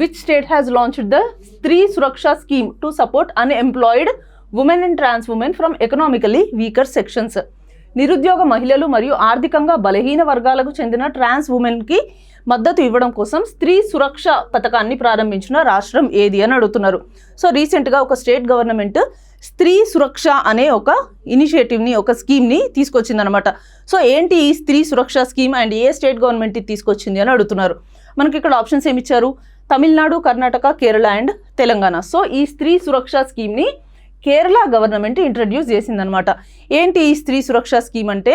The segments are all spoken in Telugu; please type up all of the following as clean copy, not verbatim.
Which state has launched the Stree Suraksha scheme to support unemployed women and trans women from economically weaker sections. నిరుద్యోగ మహిళలు మరియు ఆర్థికంగా బలహీన వర్గాలకు చెందిన ట్రాన్స్ ఉమెన్కి మద్దతు ఇవ్వడం కోసం స్త్రీ సురక్ష పథకాన్ని ప్రారంభించిన రాష్ట్రం ఏది అని అడుగుతున్నారు. సో రీసెంట్గా ఒక స్టేట్ గవర్నమెంట్ స్త్రీ సురక్ష అనే ఒక ఇనిషియేటివ్ని, ఒక స్కీమ్ని తీసుకొచ్చిందనమాట. సో ఏంటి ఈ స్త్రీ సురక్ష స్కీమ్ అండ్ ఏ స్టేట్ గవర్నమెంట్ తీసుకొచ్చింది అని అడుగుతున్నారు. మనకి ఇక్కడ ఆప్షన్స్ ఏమి ఇచ్చారు? తమిళనాడు, కర్ణాటక, కేరళ అండ్ తెలంగాణ. సో ఈ స్త్రీ సురక్ష స్కీమ్ని కేరళ గవర్నమెంట్ ఇంట్రడ్యూస్ చేసిందనమాట. ఏంటి ఈ స్త్రీ సురక్ష స్కీమ్ అంటే,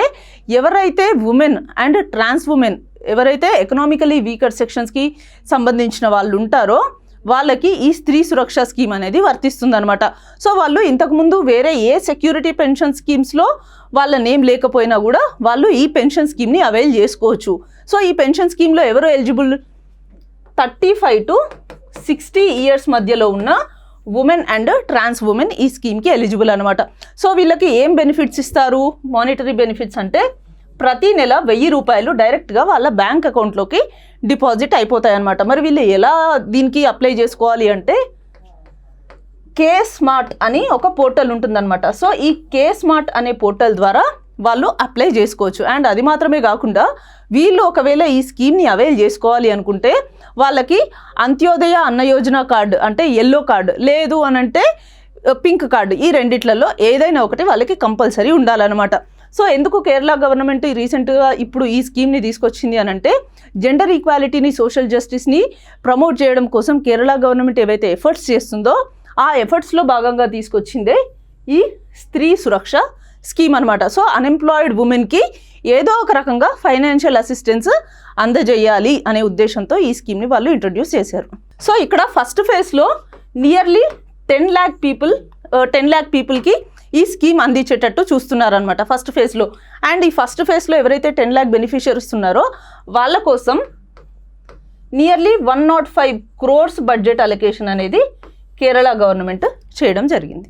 ఎవరైతే ఉమెన్ అండ్ ట్రాన్స్ ఉమెన్, ఎవరైతే ఎకనామికలీ వీకర్ సెక్షన్స్కి సంబంధించిన వాళ్ళు ఉంటారో వాళ్ళకి ఈ స్త్రీ సురక్ష స్కీమ్ అనేది వర్తిస్తుందనమాట. సో వాళ్ళు ఇంతకుముందు వేరే ఏ సెక్యూరిటీ పెన్షన్ స్కీమ్స్లో వాళ్ళ నేమ్ లేకపోయినా కూడా వాళ్ళు ఈ పెన్షన్ స్కీమ్ని అవైల్ చేసుకోవచ్చు. సో ఈ పెన్షన్ స్కీమ్లో ఎవరు ఎలిజిబుల్? 35 to 60 years మధ్యలో ఉన్న ఉమెన్ అండ్ ట్రాన్స్ ఉమెన్ ఈ స్కీమ్కి ఎలిజిబుల్ అనమాట. సో వీళ్ళకి ఏం బెనిఫిట్స్ ఇస్తారు? మానిటరీ బెనిఫిట్స్ అంటే ప్రతి నెల 1000 రూపాయలు డైరెక్ట్గా వాళ్ళ బ్యాంక్ అకౌంట్లోకి డిపాజిట్ అయిపోతాయి అనమాట. మరి వీళ్ళు ఎలా దీనికి అప్లై చేసుకోవాలి అంటే, కే స్మార్ట్ అని ఒక పోర్టల్ ఉంటుందన్నమాట. సో ఈ కే స్మార్ట్ అనే పోర్టల్ ద్వారా వాళ్ళు అప్లై చేసుకోవచ్చు. అండ్ అది మాత్రమే కాకుండా వీళ్ళు ఒకవేళ ఈ స్కీమ్ని అవైల్ చేసుకోవాలి అనుకుంటే వాళ్ళకి అంత్యోదయ అన్న యోజన కార్డు అంటే ఎల్లో కార్డు, లేదు అని అంటే పింక్ కార్డు, ఈ రెండిట్లలో ఏదైనా ఒకటి వాళ్ళకి కంపల్సరీ ఉండాలన్నమాట. సో ఎందుకు కేరళ గవర్నమెంట్ రీసెంట్గా ఇప్పుడు ఈ స్కీమ్ని తీసుకొచ్చింది అని అంటే, జెండర్ ఈక్వాలిటీని, సోషల్ జస్టిస్ని ప్రమోట్ చేయడం కోసం కేరళ గవర్నమెంట్ ఏవైతే ఎఫర్ట్స్ చేస్తుందో ఆ ఎఫర్ట్స్లో భాగంగా తీసుకొచ్చిందే ఈ స్త్రీ సురక్ష స్కీమ్ అనమాట. సో అన్ఎంప్లాయిడ్ ఉమెన్కి ఏదో ఒక రకంగా ఫైనాన్షియల్ అసిస్టెన్స్ అందజేయాలి అనే ఉద్దేశంతో ఈ స్కీమ్ని వాళ్ళు ఇంట్రడ్యూస్ చేశారు. సో ఇక్కడ ఫస్ట్ ఫేజ్లో నియర్లీ 10 lakh పీపుల్కి ఈ స్కీమ్ అందించేటట్టు చూస్తున్నారనమాట ఫస్ట్ ఫేజ్లో. అండ్ ఈ ఫస్ట్ ఫేజ్లో ఎవరైతే 10 lakh బెనిఫిషియరీస్ ఉన్నారో వాళ్ళ కోసం నియర్లీ 105 crores బడ్జెట్ అలొకేషన్ అనేది కేరళ గవర్నమెంట్ చేయడం జరిగింది.